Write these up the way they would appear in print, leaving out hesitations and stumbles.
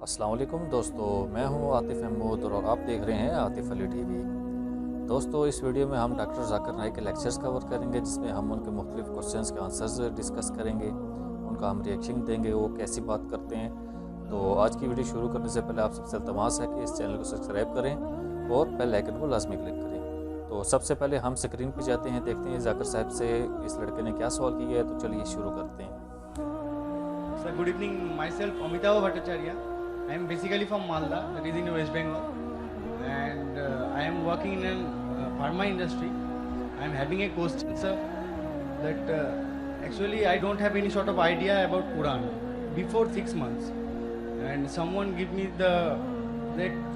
السلام علیکم دوستو، میں ہوں عاطف احمود اور آپ دیکھ رہے ہیں عاطف علی ٹی وی۔ دوستو، اس ویڈیو میں ہم ڈاکٹر ذاکر نائک کے لیکچرز کور کریں گے، جس میں ہم ان کے مختلف کوسچنز کے آنسرز ڈسکس کریں گے، ان کا ہم ریئیکشن دیں گے، وہ کیسی بات کرتے ہیں۔ تو آج کی ویڈیو شروع کرنے سے پہلے آپ سب سے التماس ہے کہ اس چینل کو سبسکرائب کریں اور بیل آئیکن کو لازمی کلک کریں۔ تو سب سے پہلے ہم اسکرین پہ جاتے ہیں، دیکھتے ہیں ذاکر صاحب سے اس لڑکے نے کیا سوال کیا ہے۔ تو چلیے شروع کرتے ہیں۔ Sir, good evening. Myself, Amitava Bhattacharya. I am basically from Malda, that is in West Bengal, and I am working in a pharma industry. I am having a question, sir, that actually I don't have any sort of idea about Quran before 6 months, and someone give me that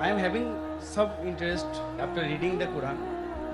I am having some interest after reading the Quran.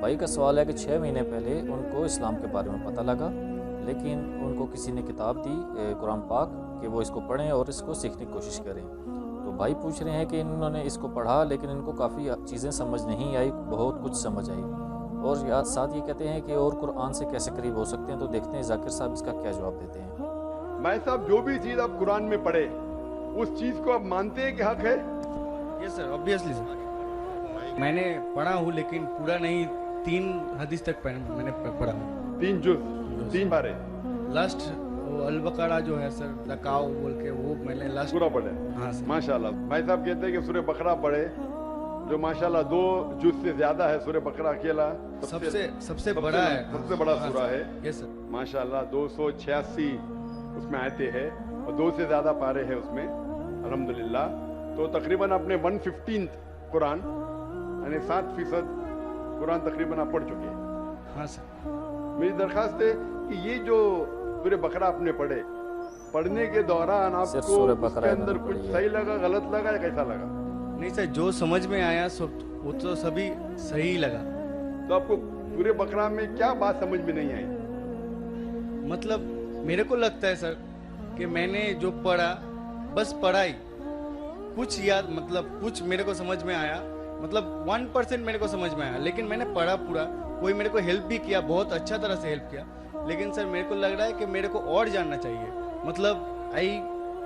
بھائی کا سوال ہے کہ 6 مہینے پہلے ان کو اسلام کے بارے میں پتہ لگا، لیکن ان کو کسی نے کتاب دی قرآن پاک کہ وہ اس کو پڑھیں اور اس کو سیکھنے کی کوشش کریں۔ تو بھائی پوچھ رہے ہیں کہ انہوں نے اس کو پڑھا، لیکن ان کو کافی چیزیں سمجھ نہیں آئی، بہت کچھ سمجھ آئی، اور ساتھ یہ کہتے ہیں کہ اور قرآن سے کیسے قریب ہو سکتے ہیں۔ تو دیکھتے ہیں ذاکر صاحب اس کا کیا جواب دیتے ہیں۔ بھائی صاحب، جو بھی چیز آپ قرآن میں پڑھے اس چیز کو آپ مانتے ہیں کہ حق ہے؟ یس سر، obviously سر میں نے پڑھا ہوں، لیکن پورا نہیں، 3 حدیث تک میں نے پڑھا ہوں، 3 جز 3 بارے لاسٹ البقرہ جو ہے سر لکاؤ بول کے، وہ میں نے لاسٹ پورا پڑھے۔ ہاں سر، ماشاءاللہ بھائی صاحب کہتے ہیں کہ سورہ بقرہ پڑھے، جو ماشاءاللہ 2 جز سے زیادہ ہے۔ سورہ بقرہ اکیلا سب سے بڑا ہے، سب سے بڑا سورہ ہے۔ یس سر، ماشاءاللہ 286 اس میں آیتیں ہیں اور 2 سے زیادہ پارے ہیں اس میں، الحمدللہ۔ تو تقریباً اپنے 115 قرآن، یعنی 7% قرآن تقریباً آپ پڑھ چکے ہیں۔ ہاں سر، میری درخواست ہے کہ یہ جو سورہ بقرہ آپ نے پڑھنے کے دوران آپ صرف کو سورہ اس بقرہ کے انہوں نے اندر کچھ پڑھی ہے۔ صحیح لگا، غلط لگا یا کیسا لگا؟ نہیں سر، جو سمجھ میں آیا وہ تو سبھی صحیح لگا۔ تو آپ کو سورہ بقرہ میں کیا بات سمجھ میں نہیں آئی؟ مطلب میرے کو لگتا ہے سر کہ میں نے جو پڑھا بس پڑھائی، کچھ یاد، مطلب کچھ میرے کو سمجھ میں آیا، مطلب 1% میرے کو سمجھ میں آیا، لیکن میں نے پڑھا پورا، کوئی میرے کو ہیلپ بھی کیا، بہت اچھا طرح سے ہیلپ کیا، لیکن سر میرے کو لگ رہا ہے کہ میرے کو اور جاننا چاہیے، مطلب I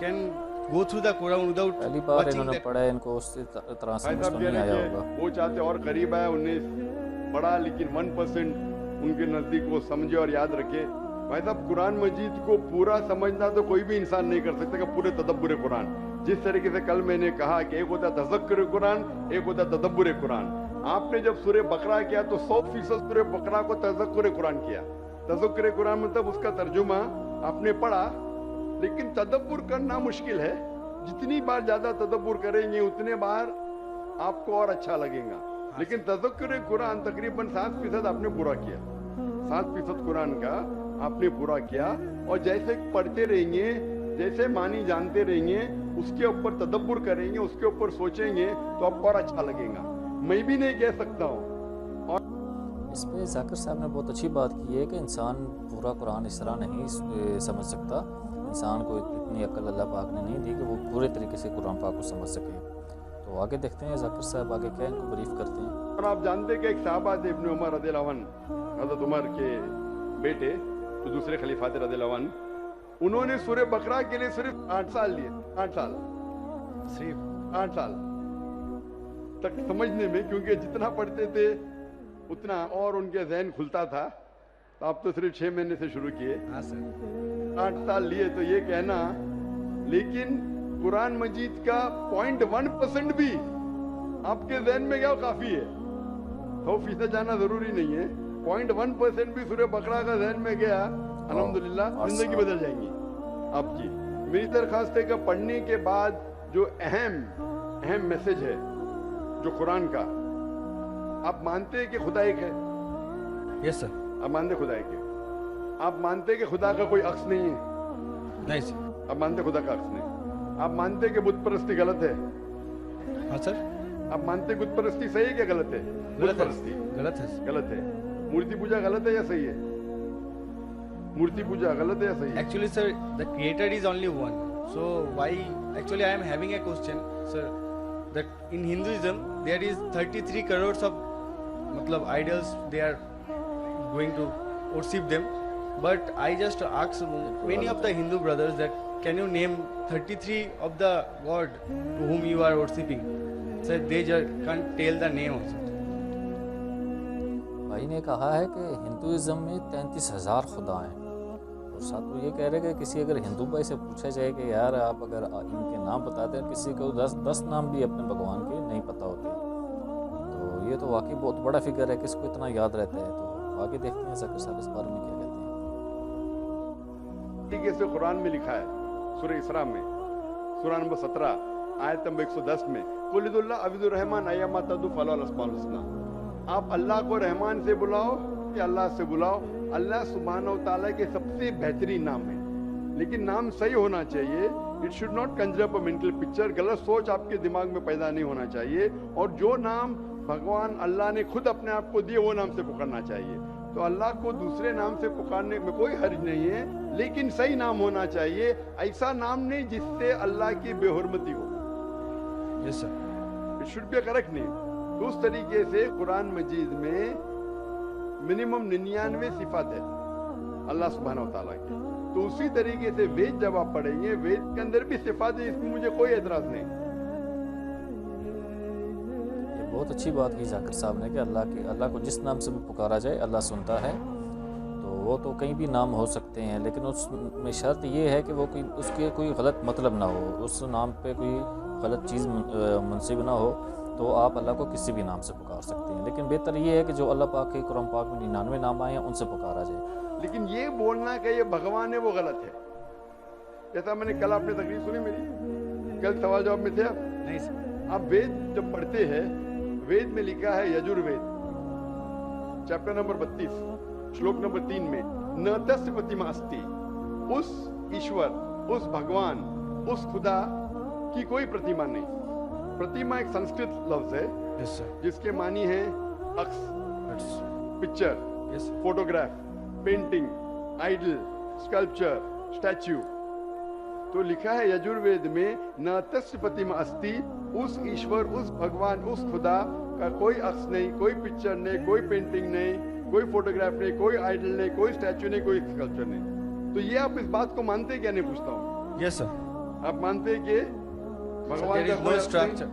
can go through the Quran without پہلی بار انہوں نے پڑھا ہے، ان کو اس طرح بھائی سمجھ صاحب تو کہہ نہیں رہے آیا ہیں ہوگا۔ کہ وہ چاہتے اور قریب آئے، انہیں پڑھا لیکن 1% ان کے نزدیک وہ سمجھے اور یاد رکھے۔ بھائی صاحب، قرآن مجید کو پورا سمجھنا تو کوئی بھی انسان نہیں کر سکتا کہ پورے تدبر قرآن، جس طریقے سے کل میں نے کہا کہ ایک ہوتا ہے تذکر قرآن، ایک ہوتا ہے تدبر قرآن۔ آپ نے جب سورہ بقرہ کیا تو 100% سورہ بقرہ کو تذکر قرآن کیا۔ تذکر قرآن مطلب اس کا ترجمہ آپ نے پڑھا، لیکن تدبر کرنا مشکل ہے۔ جتنی بار زیادہ تدبر کریں گے اتنے بار آپ کو اور اچھا لگے گا، لیکن تذکر قرآن تقریباً 7% آپ نے پورا کیا، 7% قرآن کا آپ نے پورا کیا، اور جیسے پڑھتے رہیں گے، جیسے معنی جانتے رہیں گے، اس کے اوپر تدبر کریں گے، اس کے اوپر سوچیں گے تو آپ کو اور اچھا لگے گا۔ میں بھی نہیں کہہ سکتا ہوں۔ اس پہ ذاکر صاحب نے بہت اچھی بات کی ہے کہ انسان پورا قرآن اس طرح نہیں سمجھ سکتا، انسان کو اتنی عقل اللہ پاک نے نہیں دی کہ وہ پورے طریقے سے قرآن پاک کو سمجھ سکے۔ تو آگے دیکھتے ہیں ذاکر صاحب آگے کیا ان کو بریف کرتے ہیں۔ اور آپ جانتے کہ ایک صحابہ تھے ابن عمر رضی اللہ عنہ، حضرت عمر کے بیٹے جو دوسرے خلیفہ تھے رضی اللہ عنہ، انہوں نے سورہ بقرہ کے لیے صرف 8 سال لیے، 8 سال، صرف 8 سال تک سمجھنے میں، کیونکہ جتنا پڑھتے تھے اتنا اور ان کے ذہن کھلتا تھا۔ تو آپ تو صرف 6 مہینے سے شروع کیے، ہاں سر، 8 سال لیے، تو یہ کہنا، لیکن قرآن مجید کا 0.1% بھی آپ کے ذہن میں گیا کافی ہے۔ 100% جانا ضروری نہیں ہے، 0.1% بھی سورہ بقرہ کا ذہن میں گیا، الحمدللہ زندگی بدل جائیں گی آپ کی۔ میری درخواست ہے کہ پڑھنے کے بعد جو اہم میسج ہے جو قرآن کا، آپ مانتے ہیں کہ خدا ایک ہے؟ یس سر، آپ مانتے خدا ایک ہے؟ آپ مانتے کہ خدا کا کوئی عکس نہیں ہے؟ نہیں سر، آپ مانتے خدا کا عکس نہیں؟ آپ مانتے کہ بت پرستی غلط ہے؟ ہاں سر، آپ مانتے بت پرستی صحیح ہے کہ غلط ہے؟ بت پرستی غلط ہے سر، غلط ہے۔ مورتی پوجا غلط ہے یا صحیح ہے؟ مورتی پوجا غلط ہے یا صحیح ہے؟ Actually sir the creator is only one, So why? Actually, I am having a question, sir. That in Hinduism there is 33 crores of idols. They are going to worship them. But I just asked many of the Hindu brothers that can you name 33 of the god to whom you are worshipping? Sir, they just can't tell the name also. بھائی نے کہا ہے کہ Hinduism میں 33,000 خدا ہیں، اور ساتھ وہ یہ کہہ رہے کہ کسی اگر ہندو بھائی سے پوچھا جائے کہ یار آپ اگر ان کے نام بتاتے ہیں، کسی کو 10 نام بھی اپنے بھگوان کے نہیں پتہ ہوتے، تو یہ تو واقعی بہت بڑا فگر ہے، کس کو اتنا یاد رہتا ہے۔ تو آگے دیکھتے ہیں ذاکر صاحب اس بارے میں کیا کہتے ہیں۔ طریقے سے قرآن میں لکھا ہے سورہ اسراء میں سورہ نمبر 17 آیت نمبر 110 میں قل ادعوا اللہ عبد الرحمن ایما تدعوا فلہ الاسماء الحسنی، آپ اللہ کو رحمان سے بلاؤ کہ اللہ سے بلاؤ، اللہ سبحانہ و تعالیٰ کے سب سے بہترین نام ہے، لیکن نام صحیح ہونا چاہیے۔ اٹ شوڈ ناٹ کنجر اپ اے مینٹل پکچر، غلط سوچ آپ کے دماغ میں پیدا نہیں ہونا چاہیے، اور جو نام بھگوان اللہ نے خود اپنے آپ کو دیے وہ نام سے پکارنا چاہیے۔ تو اللہ کو دوسرے نام سے پکارنے میں کوئی حرج نہیں ہے، لیکن صحیح نام ہونا چاہیے، ایسا نام نہیں جس سے اللہ کی بے حرمتی ہو۔ Yes, sir. It should be a correct name. تو اس طریقے سے قرآن مجید میں منیمم 99 صفات ہے اللہ سبحانہ و تعالیٰ کی، تو اسی طریقے سے وید جب آپ پڑھیں گے، وید کے اندر بھی صفات ہے، اس میں مجھے کوئی اعتراض نہیں۔ یہ بہت اچھی بات کی ذاکر صاحب نے کہ اللہ کو جس نام سے بھی پکارا جائے اللہ سنتا ہے، تو وہ تو کہیں بھی نام ہو سکتے ہیں، لیکن اس میں شرط یہ ہے کہ وہ اس کے کوئی غلط مطلب نہ ہو، اس نام پہ کوئی غلط چیز منسوب نہ ہو، تو آپ اللہ کو کسی بھی نام سے پکار سکتے ہیں، لیکن بہتر یہ ہے کہ جو اللہ پاک کے قرآن پاک میں 99 نام آئے ہیں ان سے پکارا جائے۔ لیکن یہ بولنا کہ یہ بھگوان ہے وہ غلط ہے۔ جیسا میں نے کل آپ نے تقریر سنی میری، کل سوال جواب میں تھے آپ؟ نہیں سر۔ آپ وید جب پڑھتے ہیں، وید میں لکھا ہے یجروید چیپٹر نمبر 32 شلوک نمبر 3 میں نہ تسیہ پرتیما استی، اس ایشور، اس بھگوان، اس خدا کی کوئی پرتیما نہیں۔ پرتیما ایک سنسکرت لفظ ہے Yes, sir. جس کے معنی ہے عکس، That's- picture, Yes, sir. Photograph, painting, idol, sculpture, statue. تو لکھا ہے یجروید میں نہ تسیہ پرتیما استی، اس ایشور، اس بھگوان، اس خدا کا کوئی عکس نہیں، کوئی پکچر نہیں، کوئی پینٹنگ نہیں، کوئی فوٹوگراف نہیں، کوئی آئیڈل نہیں، کوئی اسٹیچو نہیں، کوئی اسکلپچر نہیں۔ تو یہ آپ اس بات کو مانتے کیا؟ نہیں پوچھتا ہوں، Yes, sir. آپ مانتے کہ Sir, بھگوان there کا is کوئی no عکس نہیں؟ structure.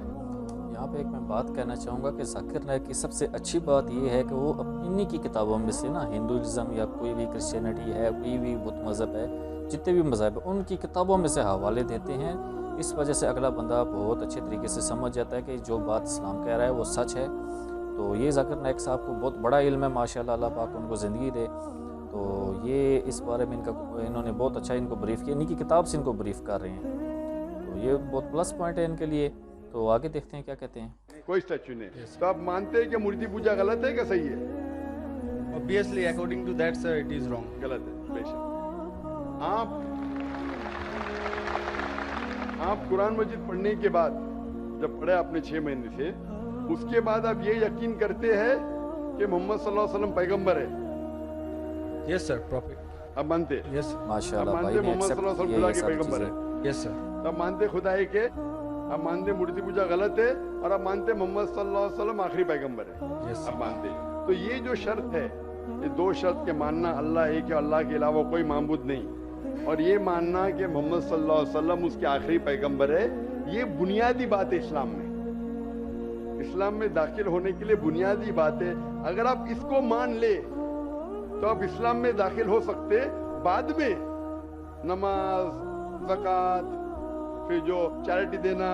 یہاں پہ ایک میں بات کہنا چاہوں گا کہ ذاکر نائک کی سب سے اچھی بات یہ ہے کہ وہ انہی کی کتابوں میں سے نا، ہندوازم یا کوئی بھی کرسچینٹی ہے، کوئی بھی بدھ مذہب ہے، جتنے بھی مذہب ہیں ان کی کتابوں میں سے حوالے دیتے ہیں۔ اس وجہ سے اگلا بندہ بہت اچھے طریقے سے سمجھ جاتا ہے کہ جو بات اسلام کہہ رہا ہے وہ سچ ہے۔ تو یہ ذاکر نائک صاحب کو بہت بڑا علم ہے، ماشاءاللہ، اللہ پاک ان کو زندگی دے۔ تو یہ اس بارے میں انہوں نے بہت اچھا ان کو بریف کیا، انہی کی کتاب سے ان کو بریف کر رہے ہیں، تو یہ بہت پلس پوائنٹ ہے ان کے لیے۔ تو آگے دیکھتے ہیں کیا کہتے ہیں۔ کوئی اسٹیچو نہیں۔ تو آپ مانتے ہیں کہ مورتی پوجا غلط ہے کہ صحیح ہے؟ Obviously, according to that, sir, it is wrong. غلط ہے، بے شک۔ آپ قرآن مجید پڑھنے کے بعد، جب پڑھے آپ نے 6 مہینے سے، اس کے بعد آپ یہ یقین کرتے ہیں کہ محمد صلی اللہ علیہ وسلم پیغمبر ہے؟ Yes, sir. Prophet. آپ مانتے؟ Yes, sir. ماشاءاللہ آپ بھائی مانتے نے محمد صلی اللہ علیہ وسلم خدا کے پیغمبر ہے؟ Yes, sir. آپ مانتے خدا ہے کہ آپ مانتے مورتی پوجا غلط ہے، اور آپ مانتے محمد صلی اللہ علیہ وسلم آخری پیغمبر ہے؟ Yes, sir. آپ مانتے۔ تو یہ جو شرط ہے، یہ 2 شرط کے ماننا اللہ ایک ہے، اللہ کے علاوہ کوئی معبود نہیں، اور یہ ماننا کہ محمد صلی اللہ علیہ وسلم اس کے آخری پیغمبر ہے، یہ بنیادی بات ہے اسلام میں۔ اسلام میں داخل ہونے کے لیے بنیادی بات ہے۔ اگر آپ اس کو مان لے تو آپ اسلام میں داخل ہو سکتے، بعد میں نماز، زکوٰۃ، پھر جو چیریٹی دینا،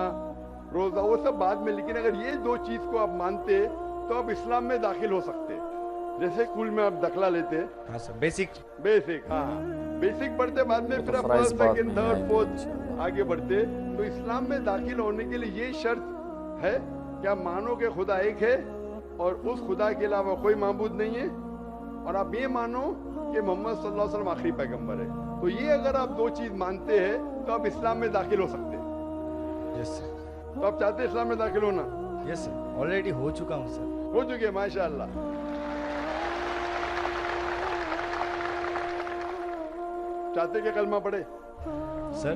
روزہ، وہ سب بعد میں، لیکن اگر یہ 2 چیز کو آپ مانتے تو آپ اسلام میں داخل ہو سکتے۔ جیسے اسکول میں آپ داخلہ لیتے، ہاں سر، بیسک. ہاں بیسک پڑھتے، بعد میں پھر آپ فرسٹ، سیکنڈ، تھرڈ، فورتھ آگے بڑھتے۔ تو اسلام میں داخل ہونے کے لیے یہ شرط ہے کہ آپ مانو کہ خدا ایک ہے اور اس خدا کے علاوہ کوئی معبود نہیں ہے، اور آپ یہ مانو کہ محمد صلی اللہ علیہ وسلم آخری پیغمبر ہے۔ تو یہ اگر آپ 2 چیز مانتے ہیں تو آپ اسلام میں داخل ہو سکتے ہیں۔ یس سر. تو آپ چاہتے ہیں اسلام میں داخل ہونا؟ یس سر، آلریڈی ہو چکا ہوں سر. ہو چکے، ماشاء اللہ۔ چاہتے کہ کلمہ پڑھے؟ سر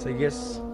So yes,